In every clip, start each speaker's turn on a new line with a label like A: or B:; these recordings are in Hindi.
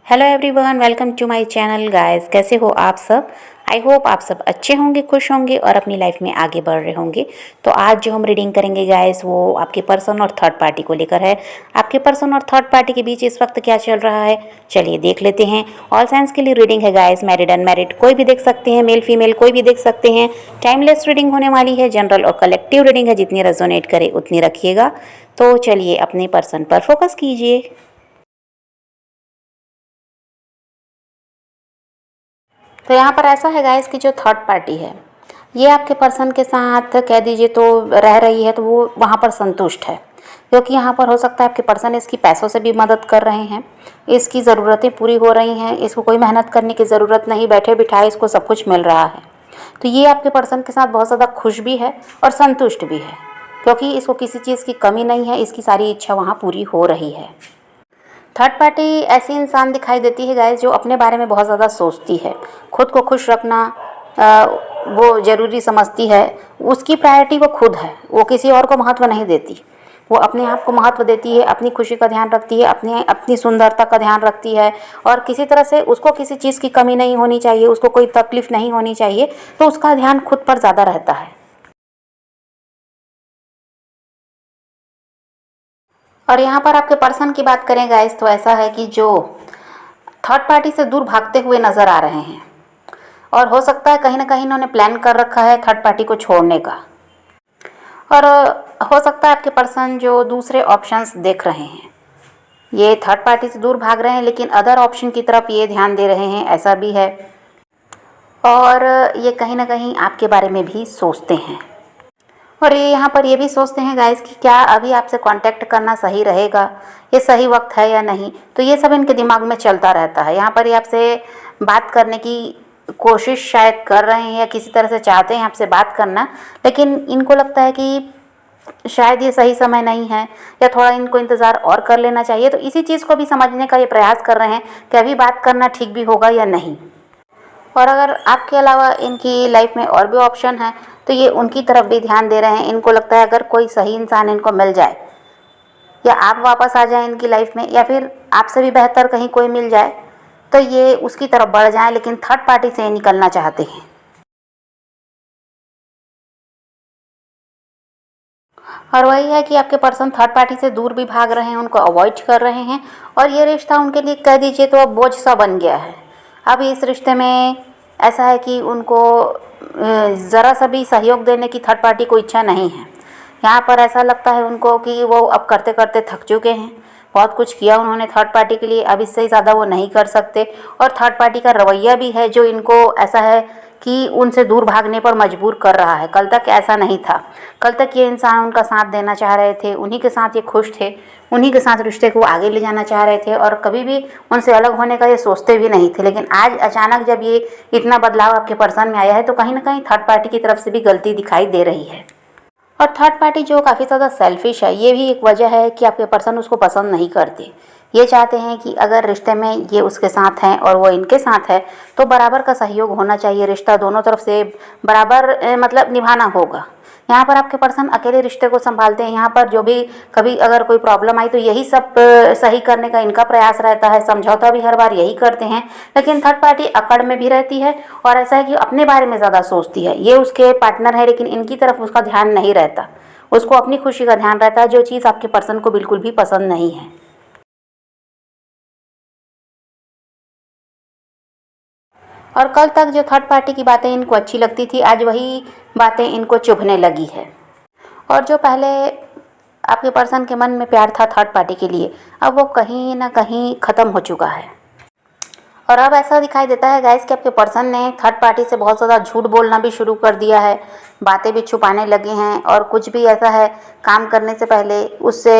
A: Hello everyone, welcome to my channel guys. कैसे हो आप सब? आई होप आप सब अच्छे होंगे, खुश होंगे और अपनी लाइफ में आगे बढ़ रहे होंगे। तो आज जो हम रीडिंग करेंगे गाइस, वो आपके पर्सन और थर्ड पार्टी को लेकर है। आपके पर्सन और थर्ड पार्टी के बीच इस वक्त क्या चल रहा है, चलिए देख लेते हैं। ऑल साइंस के लिए रीडिंग है गाइस, मैरिड अनमैरिड कोई भी देख सकते हैं, मेल फीमेल कोई भी देख सकते हैं। टाइमलेस रीडिंग होने वाली है, जनरल और कलेक्टिव रीडिंग है, जितनी रेजोनेट करे उतनी रखिएगा। तो चलिए अपने पर्सन पर फोकस कीजिए। तो यहाँ पर ऐसा है गाइस कि जो थर्ड पार्टी है ये आपके पर्सन के साथ कह दीजिए तो रह रही है, तो वो वहाँ पर संतुष्ट है। क्योंकि यहाँ पर हो सकता है आपके पर्सन इसकी पैसों से भी मदद कर रहे हैं, इसकी ज़रूरतें पूरी हो रही हैं, इसको कोई मेहनत करने की ज़रूरत नहीं, बैठे बिठाए इसको सब कुछ मिल रहा है। तो ये आपके पर्सन के साथ बहुत ज़्यादा खुश भी है और संतुष्ट भी है, क्योंकि इसको किसी चीज़ की कमी नहीं है, इसकी सारी इच्छा वहाँ पूरी हो रही है। थर्ड पार्टी ऐसी इंसान दिखाई देती है गाइस जो अपने बारे में बहुत ज़्यादा सोचती है, खुद को खुश रखना वो ज़रूरी समझती है। उसकी प्रायोरिटी वो खुद है, वो किसी और को महत्व नहीं देती। वो अपने आप को महत्व देती है, अपनी खुशी का ध्यान रखती है, अपनी अपनी सुंदरता का ध्यान रखती है, और किसी तरह से उसको किसी चीज़ की कमी नहीं होनी चाहिए, उसको कोई तकलीफ़ नहीं होनी चाहिए, तो उसका ध्यान खुद पर ज़्यादा रहता है। और यहाँ पर आपके पर्सन की बात करें गाइस, तो ऐसा है कि जो थर्ड पार्टी से दूर भागते हुए नज़र आ रहे हैं, और हो सकता है कहीं ना कहीं इन्होंने प्लान कर रखा है थर्ड पार्टी को छोड़ने का। और हो सकता है आपके पर्सन जो दूसरे ऑप्शंस देख रहे हैं, ये थर्ड पार्टी से दूर भाग रहे हैं लेकिन अदर ऑप्शन की तरफ ये ध्यान दे रहे हैं, ऐसा भी है। और ये कहीं ना कहीं आपके बारे में भी सोचते हैं, और ये यहाँ पर ये भी सोचते हैं गाइस कि क्या अभी आपसे कांटेक्ट करना सही रहेगा, ये सही वक्त है या नहीं। तो ये सब इनके दिमाग में चलता रहता है। यहाँ पर ये आपसे बात करने की कोशिश शायद कर रहे हैं, या किसी तरह से चाहते हैं आपसे बात करना, लेकिन इनको लगता है कि शायद ये सही समय नहीं है, या थोड़ा इनको इंतज़ार और कर लेना चाहिए। तो इसी चीज़ को भी समझने का ये प्रयास कर रहे हैं कि अभी बात करना ठीक भी होगा या नहीं। और अगर आपके अलावा इनकी लाइफ में और भी ऑप्शन है, तो ये उनकी तरफ भी ध्यान दे रहे हैं। इनको लगता है अगर कोई सही इंसान इनको मिल जाए, या आप वापस आ जाएं इनकी लाइफ में, या फिर आपसे भी बेहतर कहीं कोई मिल जाए, तो ये उसकी तरफ बढ़ जाएं, लेकिन थर्ड पार्टी से निकलना चाहते हैं। और वही है कि आपके पर्सन थर्ड पार्टी से दूर भी भाग रहे हैं, उनको अवॉइड कर रहे हैं, और ये रिश्ता उनके लिए कह दीजिए तो अब बोझ सा बन गया है। अब इस रिश्ते में ऐसा है कि उनको ज़रा सा भी सहयोग देने की थर्ड पार्टी को इच्छा नहीं है। यहाँ पर ऐसा लगता है उनको कि वो अब करते करते थक चुके हैं, बहुत कुछ किया उन्होंने थर्ड पार्टी के लिए, अब इससे ज़्यादा वो नहीं कर सकते। और थर्ड पार्टी का रवैया भी है जो इनको ऐसा है कि उनसे दूर भागने पर मजबूर कर रहा है। कल तक ऐसा नहीं था, कल तक ये इंसान उनका साथ देना चाह रहे थे, उन्हीं के साथ ये खुश थे, उन्हीं के साथ रिश्ते को आगे ले जाना चाह रहे थे, और कभी भी उनसे अलग होने का ये सोचते भी नहीं थे। लेकिन आज अचानक जब ये इतना बदलाव आपके पर्सन में आया है, तो कहीं ना कहीं थर्ड पार्टी की तरफ से भी गलती दिखाई दे रही है। और थर्ड पार्टी जो काफ़ी ज़्यादा सेल्फिश है, ये भी एक वजह है कि आपके पर्सन उसको पसंद नहीं करते। ये चाहते हैं कि अगर रिश्ते में ये उसके साथ हैं और वो इनके साथ है, तो बराबर का सहयोग होना चाहिए, रिश्ता दोनों तरफ से बराबर मतलब निभाना होगा। यहाँ पर आपके पर्सन अकेले रिश्ते को संभालते हैं। यहाँ पर जो भी कभी अगर कोई प्रॉब्लम आई, तो यही सब सही करने का इनका प्रयास रहता है, समझौता भी हर बार यही करते हैं। लेकिन थर्ड पार्टी अकड़ में भी रहती है, और ऐसा है कि अपने बारे में ज़्यादा सोचती है। ये उसके पार्टनर है, लेकिन इनकी तरफ उसका ध्यान नहीं रहता, उसको अपनी खुशी का ध्यान रहता है, जो चीज़ आपके पर्सन को बिल्कुल भी पसंद नहीं है। और कल तक जो थर्ड पार्टी की बातें इनको अच्छी लगती थी, आज वही बातें इनको चुभने लगी है। और जो पहले आपके पर्सन के मन में प्यार था थर्ड पार्टी के लिए, अब वो कहीं ना कहीं ख़त्म हो चुका है। और अब ऐसा दिखाई देता है गाइस कि आपके पर्सन ने थर्ड पार्टी से बहुत ज़्यादा झूठ बोलना भी शुरू कर दिया है, बातें भी छुपाने लगे हैं, और कुछ भी ऐसा है काम करने से पहले उससे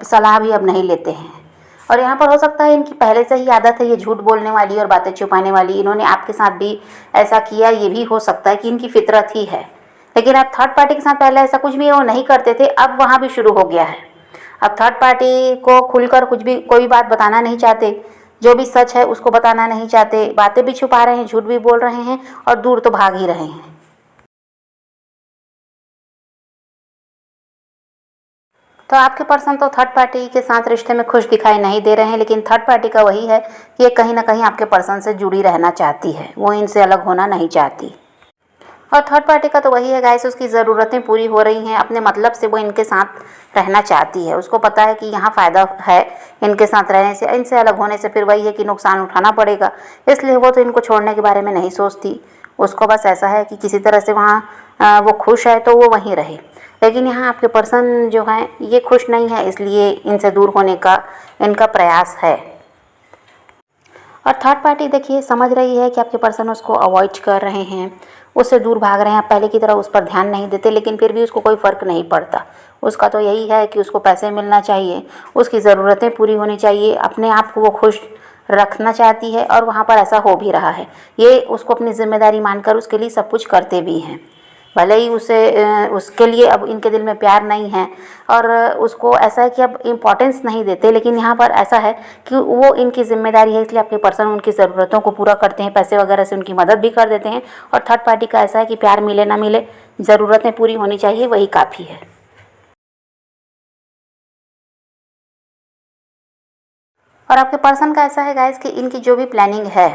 A: सलाह भी अब नहीं लेते हैं। और यहाँ पर हो सकता है इनकी पहले से ही आदत है ये झूठ बोलने वाली और बातें छुपाने वाली, इन्होंने आपके साथ भी ऐसा किया, ये भी हो सकता है कि इनकी फितरत ही है। लेकिन आप थर्ड पार्टी के साथ पहले ऐसा कुछ भी वो नहीं करते थे, अब वहाँ भी शुरू हो गया है। अब थर्ड पार्टी को खुलकर कुछ भी कोई बात बताना नहीं चाहते, जो भी सच है उसको बताना नहीं चाहते, बातें भी छुपा रहे हैं, झूठ भी बोल रहे हैं, और दूर तो भाग ही रहे हैं। तो आपके पर्सन तो थर्ड पार्टी के साथ रिश्ते में खुश दिखाई नहीं दे रहे हैं, लेकिन थर्ड पार्टी का वही है कि ये कहीं ना कहीं आपके पर्सन से जुड़ी रहना चाहती है, वो इनसे अलग होना नहीं चाहती। और थर्ड पार्टी का तो वही है गाइस, उसकी ज़रूरतें पूरी हो रही हैं, अपने मतलब से वो इनके साथ रहना चाहती है। उसको पता है कि यहाँ फ़ायदा है इनके साथ रहने से, इनसे अलग होने से फिर वही है कि नुकसान उठाना पड़ेगा, इसलिए वो तो इनको छोड़ने के बारे में नहीं सोचती। उसको बस ऐसा है कि किसी तरह से वहाँ वो खुश है तो वो वहीं रहे। लेकिन यहाँ आपके पर्सन जो हैं ये खुश नहीं है, इसलिए इनसे दूर होने का इनका प्रयास है। और थर्ड पार्टी देखिए समझ रही है कि आपके पर्सन उसको अवॉइड कर रहे हैं, उससे दूर भाग रहे हैं, पहले की तरह उस पर ध्यान नहीं देते, लेकिन फिर भी उसको कोई फ़र्क नहीं पड़ता। उसका तो यही है कि उसको पैसे मिलना चाहिए, उसकी ज़रूरतें पूरी होनी चाहिए, अपने आप को वो खुश रखना चाहती है और वहाँ पर ऐसा हो भी रहा है। ये उसको अपनी ज़िम्मेदारी मानकर उसके लिए सब कुछ करते भी हैं। भले ही उसके लिए अब इनके दिल में प्यार नहीं है और उसको ऐसा है कि अब इम्पोर्टेंस नहीं देते, लेकिन यहाँ पर ऐसा है कि वो इनकी ज़िम्मेदारी है, इसलिए आपके पर्सन उनकी ज़रूरतों को पूरा करते हैं, पैसे वगैरह से उनकी मदद भी कर देते हैं। और थर्ड पार्टी का ऐसा है कि प्यार मिले ना मिले, ज़रूरतें पूरी होनी चाहिए, वही काफ़ी है। और आपके पर्सन का ऐसा है गाइस कि इनकी जो भी प्लानिंग है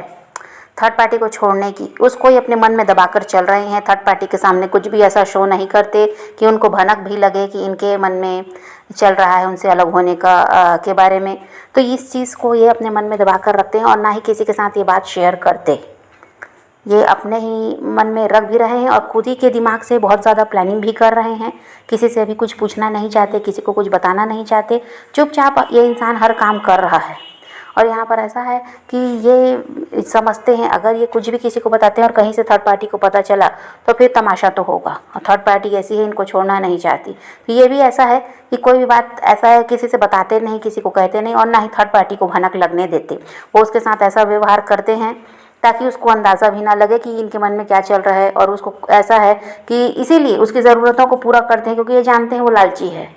A: थर्ड पार्टी को छोड़ने की, उसको ही अपने मन में दबाकर चल रहे हैं। थर्ड पार्टी के सामने कुछ भी ऐसा शो नहीं करते कि उनको भनक भी लगे कि इनके मन में चल रहा है उनसे अलग होने का के बारे में। तो इस चीज़ को ये अपने मन में दबा कर रखते हैं और ना ही किसी के साथ ये बात शेयर करते। ये अपने ही मन में रख भी रहे हैं और खुद ही के दिमाग से बहुत ज़्यादा प्लानिंग भी कर रहे हैं। किसी से भी कुछ पूछना नहीं चाहते, किसी को कुछ बताना नहीं चाहते, चुपचाप ये इंसान हर काम कर रहा है। और यहाँ पर ऐसा है कि ये समझते हैं अगर ये कुछ भी किसी को बताते हैं और कहीं से थर्ड पार्टी को पता चला तो फिर तमाशा तो होगा, और थर्ड पार्टी ऐसी है, इनको छोड़ना नहीं चाहती। तो ये भी ऐसा है कि कोई भी बात ऐसा है किसी से बताते नहीं, किसी को कहते नहीं और ना ही थर्ड पार्टी को भनक लगने देते। वो उसके साथ ऐसा व्यवहार करते हैं ताकि उसको अंदाज़ा भी ना लगे कि इनके मन में क्या चल रहा है। और उसको ऐसा है कि इसीलिए उसकी ज़रूरतों को पूरा करते हैं, क्योंकि ये जानते हैं वो लालची है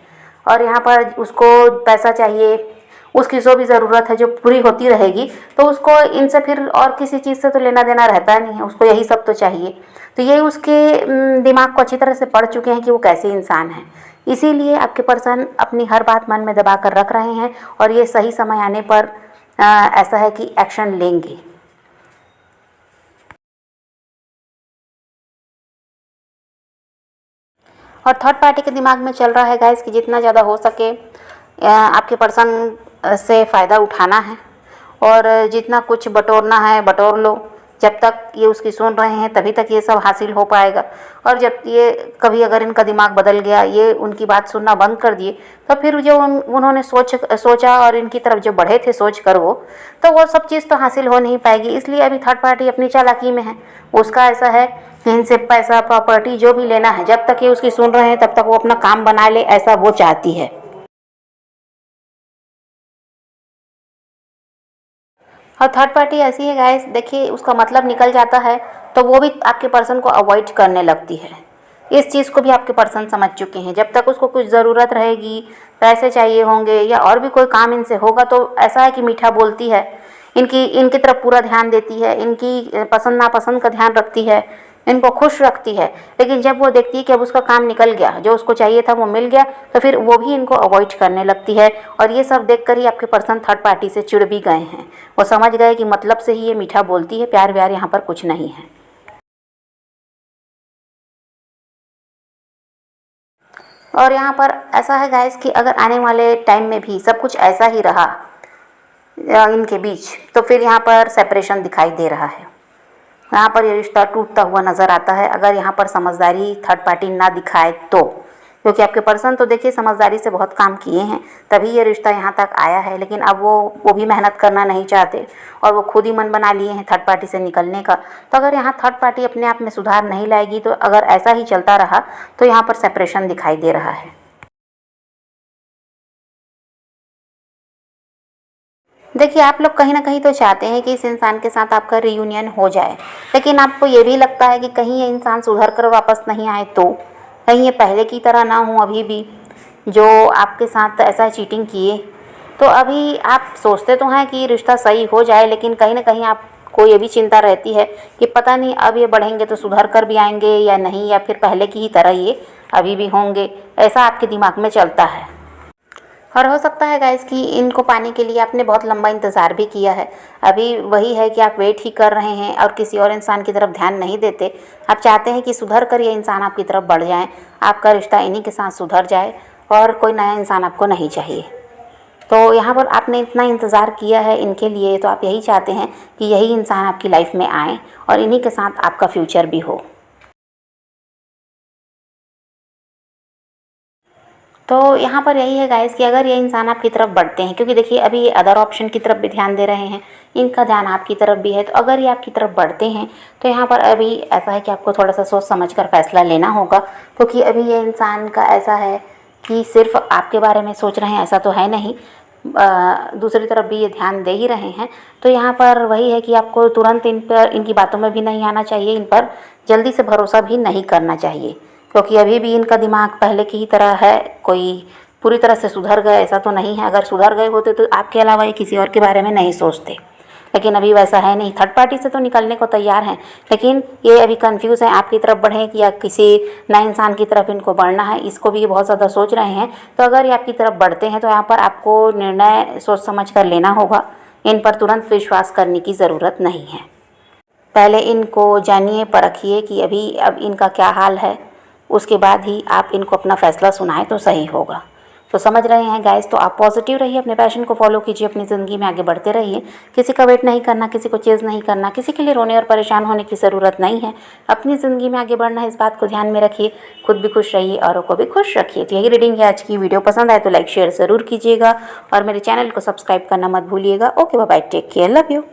A: और यहाँ पर उसको पैसा चाहिए, उसकी जो भी ज़रूरत है जो पूरी होती रहेगी, तो उसको इनसे फिर और किसी चीज़ से तो लेना देना रहता नहीं है, उसको यही सब तो चाहिए। तो ये उसके दिमाग को अच्छी तरह से पढ़ चुके हैं कि वो कैसे इंसान है। इसीलिए आपके पर्सन अपनी हर बात मन में दबा कर रख रहे हैं और ये सही समय आने पर ऐसा है कि एक्शन लेंगे। और थर्ड पार्टी के दिमाग में चल रहा है गाइस कि जितना ज़्यादा हो सके आपके पर्सन से फ़ायदा उठाना है और जितना कुछ बटोरना है बटोर लो। जब तक ये उसकी सुन रहे हैं तभी तक ये सब हासिल हो पाएगा। और जब ये कभी अगर इनका दिमाग बदल गया, ये उनकी बात सुनना बंद कर दिए, तो फिर जो उन्होंने सोचा और इनकी तरफ जो बढ़े थे सोच कर तो वो सब चीज़ तो हासिल हो नहीं पाएगी। इसलिए अभी थर्ड पार्टी अपनी चालाकी में है। उसका ऐसा है कि इनसे पैसा प्रॉपर्टी जो भी लेना है, जब तक ये उसकी सुन रहे हैं तब तक वो अपना काम बना ले, ऐसा वो चाहती है। और थर्ड पार्टी ऐसी है गाइस, देखिए उसका मतलब निकल जाता है तो वो भी आपके पर्सन को अवॉइड करने लगती है। इस चीज़ को भी आपके पर्सन समझ चुके हैं। जब तक उसको कुछ ज़रूरत रहेगी, पैसे चाहिए होंगे या और भी कोई काम इनसे होगा, तो ऐसा है कि मीठा बोलती है, इनकी तरफ पूरा ध्यान देती है, इनकी पसंद नापसंद का ध्यान रखती है, इनको खुश रखती है। लेकिन जब वो देखती है कि अब उसका काम निकल गया, जो उसको चाहिए था वो मिल गया, तो फिर वो भी इनको अवॉइड करने लगती है। और ये सब देखकर ही आपके पर्सन थर्ड पार्टी से चिढ़ भी गए हैं। वो समझ गए कि मतलब से ही ये मीठा बोलती है, प्यार व्यार यहाँ पर कुछ नहीं है। और यहाँ पर ऐसा है गाइस कि अगर आने वाले टाइम में भी सब कुछ ऐसा ही रहा इनके बीच, तो फिर यहाँ पर सेपरेशन दिखाई दे रहा है। यहाँ पर ये रिश्ता टूटता हुआ नज़र आता है अगर यहाँ पर समझदारी थर्ड पार्टी ना दिखाए तो। क्योंकि आपके पर्सन तो देखिए समझदारी से बहुत काम किए हैं, तभी ये रिश्ता यहाँ तक आया है। लेकिन अब वो भी मेहनत करना नहीं चाहते और वो खुद ही मन बना लिए हैं थर्ड पार्टी से निकलने का। तो अगर यहाँ थर्ड पार्टी अपने आप में सुधार नहीं लाएगी, तो अगर ऐसा ही चलता रहा तो यहाँ पर सेपरेशन दिखाई दे रहा है। देखिए आप लोग कहीं ना कहीं तो चाहते हैं कि इस इंसान के साथ आपका रियूनियन हो जाए, लेकिन आपको ये भी लगता है कि कहीं ये इंसान सुधर कर वापस नहीं आए, तो कहीं ये पहले की तरह ना हो अभी भी, जो आपके साथ ऐसा चीटिंग किए। तो अभी आप सोचते तो हैं कि रिश्ता सही हो जाए, लेकिन कहीं ना कहीं आपको ये भी चिंता रहती है कि पता नहीं अब ये बढ़ेंगे तो सुधर कर भी आएंगे या नहीं, या फिर पहले की ही तरह ये अभी भी होंगे। ऐसा आपके दिमाग में चलता है। और हो सकता है गाइस कि इनको पाने के लिए आपने बहुत लंबा इंतज़ार भी किया है। अभी वही है कि आप वेट ही कर रहे हैं और किसी और इंसान की तरफ ध्यान नहीं देते। आप चाहते हैं कि सुधर कर ये इंसान आपकी तरफ बढ़ जाए, आपका रिश्ता इन्हीं के साथ सुधर जाए और कोई नया इंसान आपको नहीं चाहिए। तो यहाँ पर आपने इतना इंतज़ार किया है इनके लिए, तो आप यही चाहते हैं कि यही इंसान आपकी लाइफ में आए और इन्हीं के साथ आपका फ्यूचर भी हो। तो यहाँ पर यही है गाइस कि अगर ये इंसान आपकी तरफ बढ़ते हैं, क्योंकि देखिए अभी ये अदर ऑप्शन की तरफ भी ध्यान दे रहे हैं, इनका ध्यान आपकी तरफ भी है, तो अगर ये आपकी तरफ बढ़ते हैं तो यहाँ पर अभी ऐसा है कि आपको थोड़ा सा सोच समझ कर फैसला लेना होगा। क्योंकि अभी ये इंसान का ऐसा है कि सिर्फ आपके बारे में सोच रहे हैं ऐसा तो है नहीं, दूसरी तरफ भी ये ध्यान दे ही रहे हैं। तो यहाँ पर वही है कि आपको तुरंत इन पर, इनकी बातों में भी नहीं आना चाहिए, इन पर जल्दी से भरोसा भी नहीं करना चाहिए। क्योंकि अभी भी इनका दिमाग पहले की ही तरह है, कोई पूरी तरह से सुधर गए ऐसा तो नहीं है। अगर सुधर गए होते तो आपके अलावा ये किसी और के बारे में नहीं सोचते, लेकिन अभी वैसा है नहीं। थर्ड पार्टी से तो निकलने को तैयार हैं, लेकिन ये अभी कंफ्यूज हैं आपकी तरफ बढ़ें कि या किसी नए इंसान की तरफ इनको बढ़ना है, इसको भी ये बहुत ज़्यादा सोच रहे हैं। तो अगर ये आपकी तरफ बढ़ते हैं तो यहाँ पर आपको निर्णय सोच समझ कर लेना होगा, इन पर तुरंत विश्वास करने की ज़रूरत नहीं है। पहले इनको जानिए, परखिए कि अभी अब इनका क्या हाल है, उसके बाद ही आप इनको अपना फ़ैसला सुनाएं तो सही होगा। तो समझ रहे हैं गाइस, तो आप पॉजिटिव रहिए, अपने पैशन को फॉलो कीजिए, अपनी ज़िंदगी में आगे बढ़ते रहिए। किसी का वेट नहीं करना, किसी को चेज़ नहीं करना, किसी के लिए रोने और परेशान होने की ज़रूरत नहीं है। अपनी ज़िंदगी में आगे बढ़ना है, इस बात को ध्यान में रखिए। खुद भी खुश रहिए, औरों को भी खुश रखिए। तो यही रीडिंग है आज की। वीडियो पसंद आए तो लाइक शेयर ज़रूर कीजिएगा और मेरे चैनल को सब्सक्राइब करना मत भूलिएगा। Okay bye, take care, love you.